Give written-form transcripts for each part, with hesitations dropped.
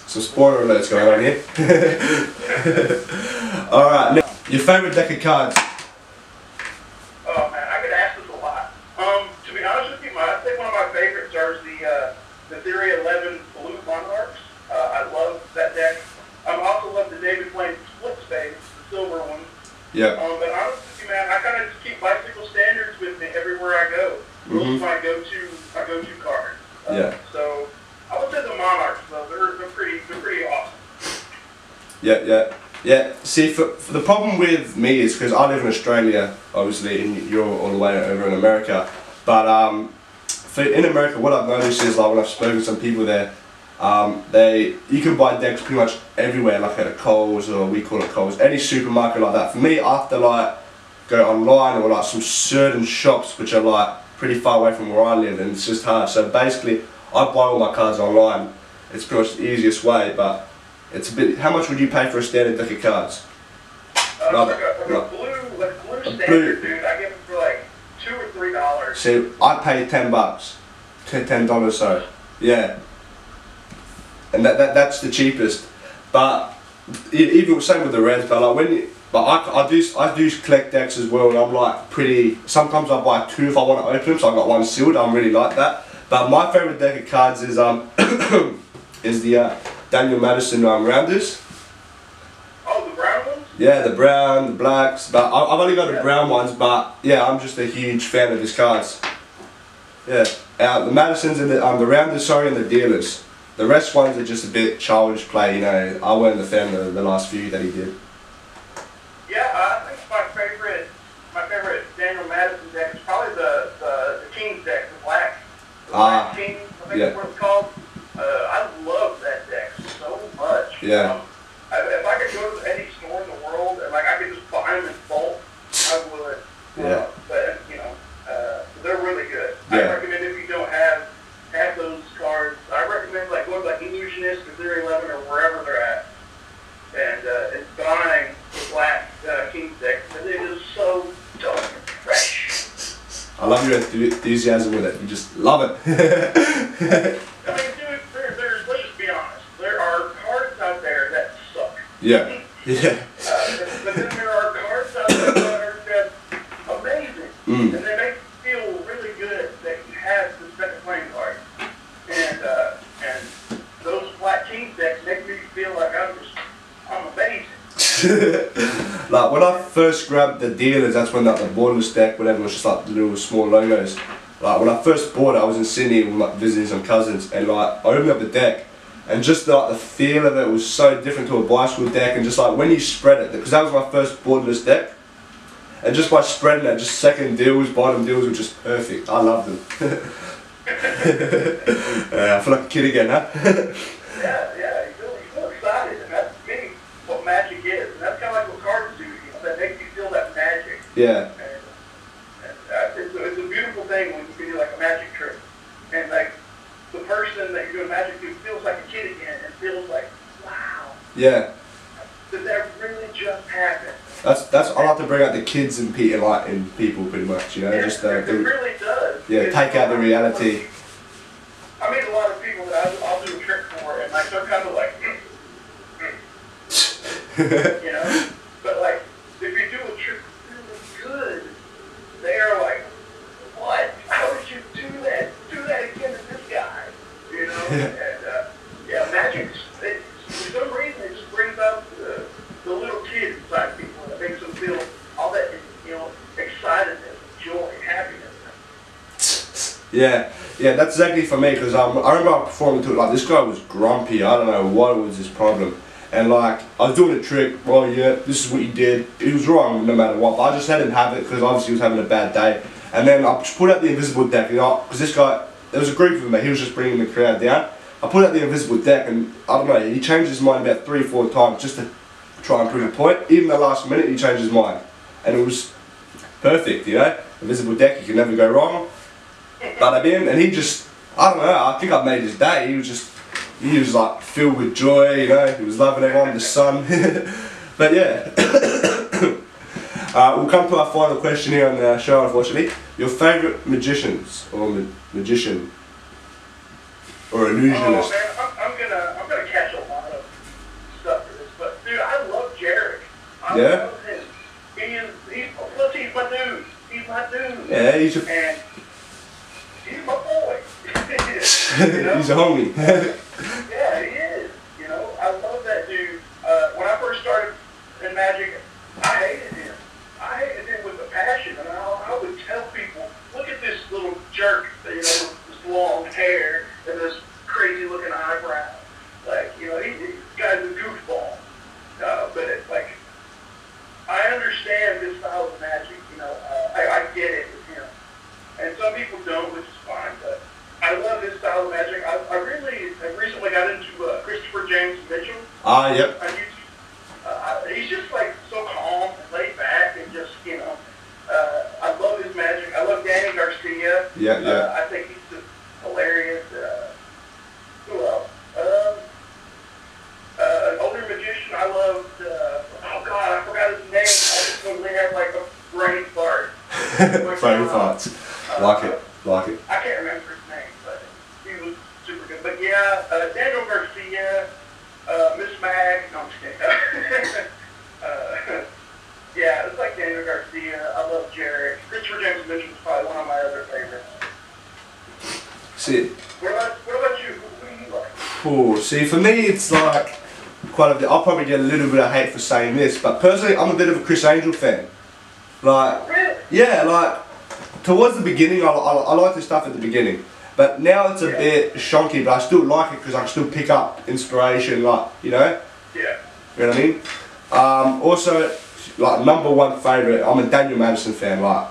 Some spoiler alerts going on here. Alright, now, your favourite deck of cards? Oh man, I get asked this a lot. To be honest with you, I think one of my favorites are the Theory 11 Blue Monarchs. I love that deck. I also love the David Blaine Split Space, the silver one. Yeah. But honestly, man, I kind of just keep bicycle standards with me everywhere I go. Those are my go-to cards. Yeah. So I would say the Monarchs, though, they're pretty awesome. Yeah. See, for the problem with me is because I live in Australia, obviously, and you're all the way over in America. But in America, what I've noticed is, like, when I've spoken to some people there, you can buy decks pretty much everywhere, like at a Coles, or we call it Coles, any supermarket like that. For me, I have to like go online or like some certain shops which are like pretty far away from where I live, and it's just hard. So basically, I buy all my cards online. It's pretty much the easiest way, but it's a bit. How much would you pay for a standard deck of cards? Like a blue standard, dude. I get them for like $2 or $3. See, I pay $10, $10. So yeah. And that's the cheapest, but even same with the reds. But like I do collect decks as well, and I'm like pretty. Sometimes I buy two if I want to open them, so I got one sealed. I'm really like that. But my favorite deck of cards is is the Daniel Madison Rounders. Oh, the brown ones? Yeah, the brown, the blacks. But I've only got the brown ones. But yeah, I'm just a huge fan of his cards. Yeah, the Madisons and the Rounders, sorry, and the Dealers. The rest ones are just a bit childish play, you know. I weren't a fan of the last few that he did. Yeah, I think my favorite Daniel Madison deck is probably the King's deck, the black King, I think that's what it's called. I love that deck so much. Yeah. If I could go to any store in the world and like I could just buy them in bulk, I would. Yeah. But you know, they're really good. Yeah. I recommend if you don't have those cards, I recommend like going to like Illusionist or Theory 11 or wherever they're at, and buying the black King's deck because it is so dark and fresh. I love your enthusiasm with it. You just love it. I mean, dude, let's just be honest. There are cards out there that suck. Yeah. Yeah. But then there are cards out there that are just amazing, and they make you feel really good that you have the second playing card. And those Black Kings decks make me feel like I'm amazing. Like when I first grabbed the Dealers, that's when like the borderless deck, whatever, was just like the little small logos. Like when I first bought it, I was in Sydney like, visiting some cousins, and like I opened up the deck, and just like the feel of it was so different to a bicycle deck, and just like when you spread it, because that was my first borderless deck, and just by spreading it, just second deals, bottom deals were just perfect. I loved them. I feel like a kid again, huh? Yeah, you feel excited, and that's to me what magic is, and that's kind of like what cards do, you know, that makes you feel that magic. Yeah. And it's a beautiful thing when you can do like a magic trick, and like the person that you're doing magic to feels like a kid again, and feels like, wow. Yeah. Did that really just happen? That's I like to bring out the kids in people pretty much, you know. Yeah, just it really does. Yeah, take out the reality. I meet a lot of people that I'll do a trick for, and like they're kind of like, you know. But like, if you do a trick really good, they are like, what? How did you do that? Do that again to this guy, you know? And yeah, magic. For some reason, it just brings out the little kid inside people, and it makes them feel all that, you know, excitedness, joy, happiness. Yeah, that's exactly for me, because I remember I performed to it, like this guy was grumpy, I don't know what was his problem, and like, I was doing a trick, well yeah, this is what you did, he was wrong no matter what, but I just let him have it, because obviously he was having a bad day, and then I just put out the invisible deck, you know, because this guy, there was a group of them, he was just bringing the crowd down, I put out the invisible deck, and I don't know, he changed his mind about 3 or 4 times, just to try and prove a point. Even the last minute he changed his mind, and it was perfect, you know. Invisible deck, you can never go wrong. But and he just, I don't know, I think I made his day. He was like filled with joy, you know. He was loving everyone, the sun. But yeah, we'll come to our final question here on the show. Unfortunately, your favourite magicians or magician or illusionist. Oh man, I'm gonna catch a lot. he's a and he's my boy. You know? he's a homie. Yeah, he is. You know, I love that dude. When I first started in Magic, I hated him. I hated him with a passion, and I would tell people, look at this little jerk, you know, with this long hair and this crazy looking eyebrow. Like, you know, this guy's a goofball. But it's like, I understand this style of Magic, you know, I get it with him. And some people don't, which is fine, but I love his style of Magic. I really have recently got into Christopher James Mitchell Yep. on YouTube. He's just like so calm and laid back and just, you know, I love his Magic. I love Danny Garcia. Yeah. I think he's just hilarious. Who else? An older magician I loved, oh God, I forgot his name. I just totally had like a brain fart. Brain farts. Like it. I can't remember his name, but he was super good. But yeah, Daniel Garcia, Miss Mag, no, I'm just kidding. Yeah, it's like Daniel Garcia. I love Jarrett. Christopher James Mitchell is probably one of my other favorites. See. What about you? Who do you like? Oh, see, for me, it's like quite a. I'll probably get a little bit of hate for saying this, but personally, I'm a bit of a Chris Angel fan. Like, Really? yeah, like towards the beginning, I like the stuff at the beginning, but now it's a bit shonky. But I still like it because I can still pick up inspiration, like, you know. Yeah. You know what I mean? Also, like #1 favorite, I'm a Daniel Madison fan. Like,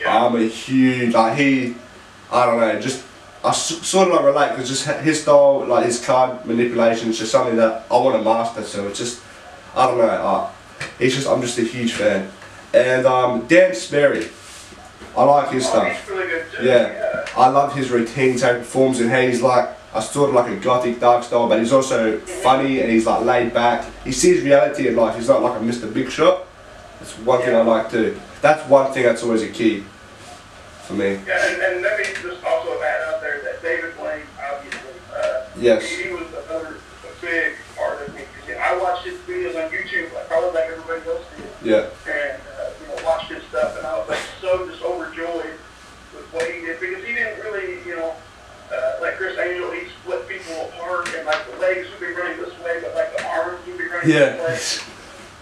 I'm a huge, like I don't know, just. I sort of like relate because just his style, like his card manipulation, is just something that I want to master. So it's just, I don't know, I'm just a huge fan. And Dan Sperry, I like his stuff. He's really good too. Yeah, I love his routines, how he performs, and how he's like sort of like a gothic dark style, but he's also funny and he's like laid back. He sees reality in life. He's not like a Mr. Big Shot. That's one thing I like too. That's one thing that's always a key for me. Yeah, and let me just also add out there that David Blaine, obviously, Yes. he was a big part of me. I watched his videos on YouTube, probably like everybody else did. Yeah. And you know, watched his stuff, and I was like so just overjoyed with what he did because he didn't really, you know, like Chris Angel, he split people apart, and like the legs would be running this way, but like the arms would be running this way.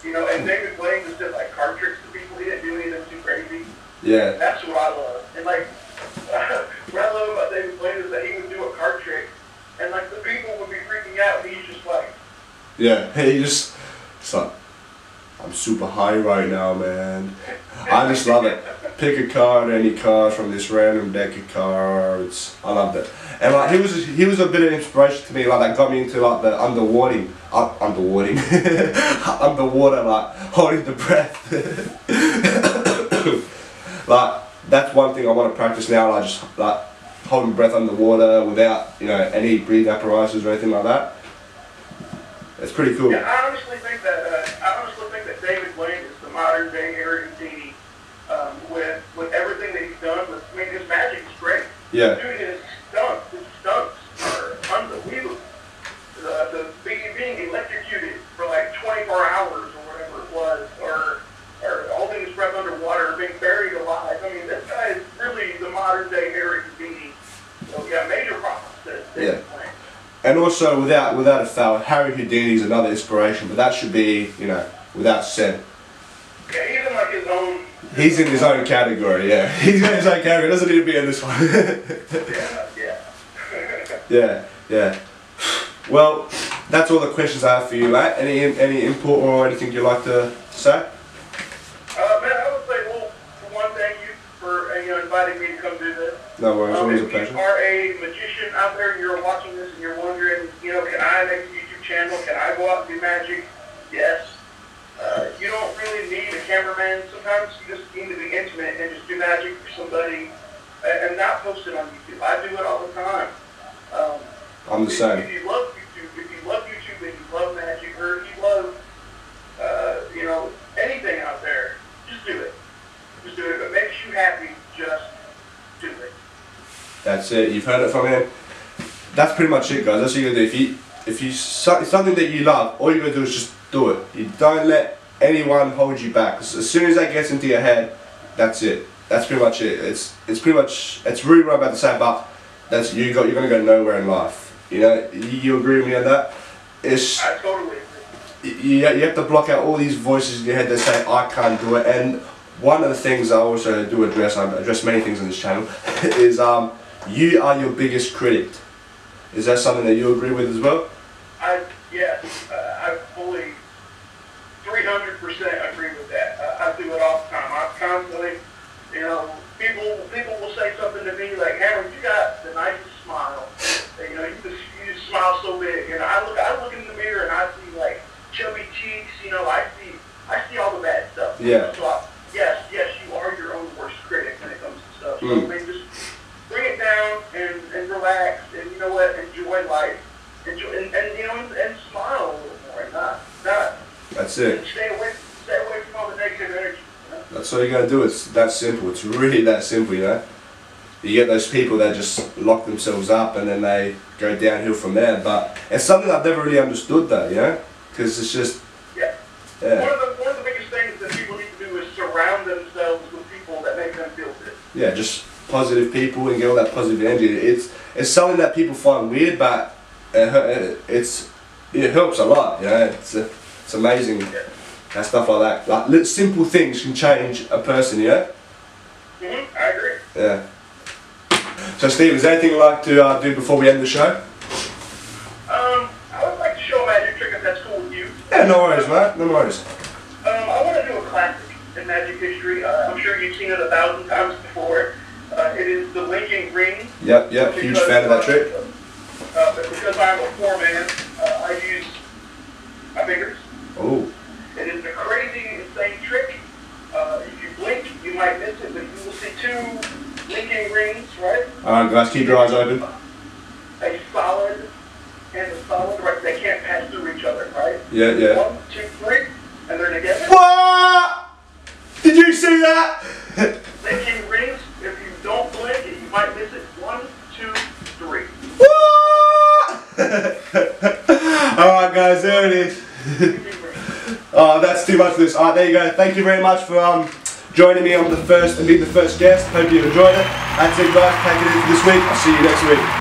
You know, and David Blaine just did like card tricks to people. He didn't do anything too crazy. Yeah. That's what I love. And like, what I love about David Blaine is that he would do a card trick, and like the people would be freaking out, and he's just like, yeah, it's like, I'm super high right now, man. I just love it. Pick a card, any card from this random deck of cards. I loved it. And like he was a bit of inspiration to me, like that got me into like the underwater, like holding the breath. Like that's one thing I want to practice now. Like just like holding breath underwater without, you know, any breathing apparatus or anything like that. It's pretty cool. Yeah, I honestly think that David Blaine is the modern day Harry Houdini, with everything that he's done. I mean, his magic is great. Yeah. Dude, his stunts are unbelievable. Being electrocuted for like 24 hours or whatever it was, or holding his breath underwater, or being buried alive. I mean, this guy is really the modern day Harry Houdini. So yeah, major props to David Blaine. And also, without a fail, Harry Houdini is another inspiration, but that should be, you know, without said. Yeah, he's in like his own. He's in his own category, yeah. He's in his own category, doesn't need to be in this one. Yeah. Well, that's all the questions I have for you, mate. Any input or anything you'd like to say? Man, I would say, well, for one, thank you for inviting me to come do this. No worries, always a pleasure. If you are a magician out there and you're watching this and you're wondering, you know, can I make a YouTube channel? Can I go out and do magic? Yes. You don't really need a cameraman. Sometimes you just need to be intimate and just do magic for somebody and not post it on YouTube. I do it all the time. I'm the same. If you love YouTube and you love magic, or if you love, you know, anything out there, just do it. Just do it. If it makes you happy, just do it. That's it. You've heard it from him. That's pretty much it, guys. That's what you gotta do. If it's something that you love, all you gotta do is just do it. You don't let anyone hold you back. As soon as that gets into your head, that's it. that's pretty much it. It's pretty much, it's really what I'm about to say, but that's, you're going to go nowhere in life. You know, you agree with me on that? I totally agree. You have to block out all these voices in your head that say, I can't do it. And one of the things I also do address, I address many things on this channel, is you are your biggest critic. Is that something that you agree with as well? Yes, I fully 300% agree with that. I do it all the time. I constantly, you know, people will say something to me like, Hammer, you got the nicest smile. You know, you just smile so big. You know, I look in the mirror and I see like chubby cheeks. You know, I see all the bad stuff. Yeah. So yes, you are your own worst critic when it comes to stuff. So I mean, just bring it down and relax, and you know what, enjoy life, and you know, and smile a little more, and not. That's it. And stay away from all the negative energy. You know? That's all you gotta do. It's that simple. It's really that simple, you know. You get those people that just lock themselves up and then they go downhill from there. But it's something I've never really understood, though, you know, because it's just. Yeah. One of the biggest things that people need to do is surround themselves with people that make them feel good. Yeah, just positive people and get all that positive energy. It's something that people find weird, but it helps a lot. You know, it's amazing. Yeah. And stuff like that. Like simple things can change a person. You know. I agree. Yeah. So Steve, is there anything you'd like to do before we end the show? I would like to show a magic trick if that's cool with you. Yeah, no worries, mate. No worries. I want to do a classic in magic history. I'm sure you've seen it 1,000 times before. It is the linking ring. Yep. Huge fan of that trick. But because I'm a four-man, I use my fingers. Oh. It is a crazy, insane trick. If you blink, you might miss it, but you will see two linking rings, right? Alright, guys, keep your eyes open. A solid and a solid, right? They can't pass through each other, right? Yeah. 1, 2, 3, and they're together. What? Did you see that? Linking rings, if you don't blink, you might miss it. 1, 2, 3. What? Alright, guys, there it is. Oh, that's too much for this. Alright, there you go. Thank you very much for joining me on the first and being the first guest. Hope you enjoyed it. That's it, guys. Take it in for this week. I'll see you next week.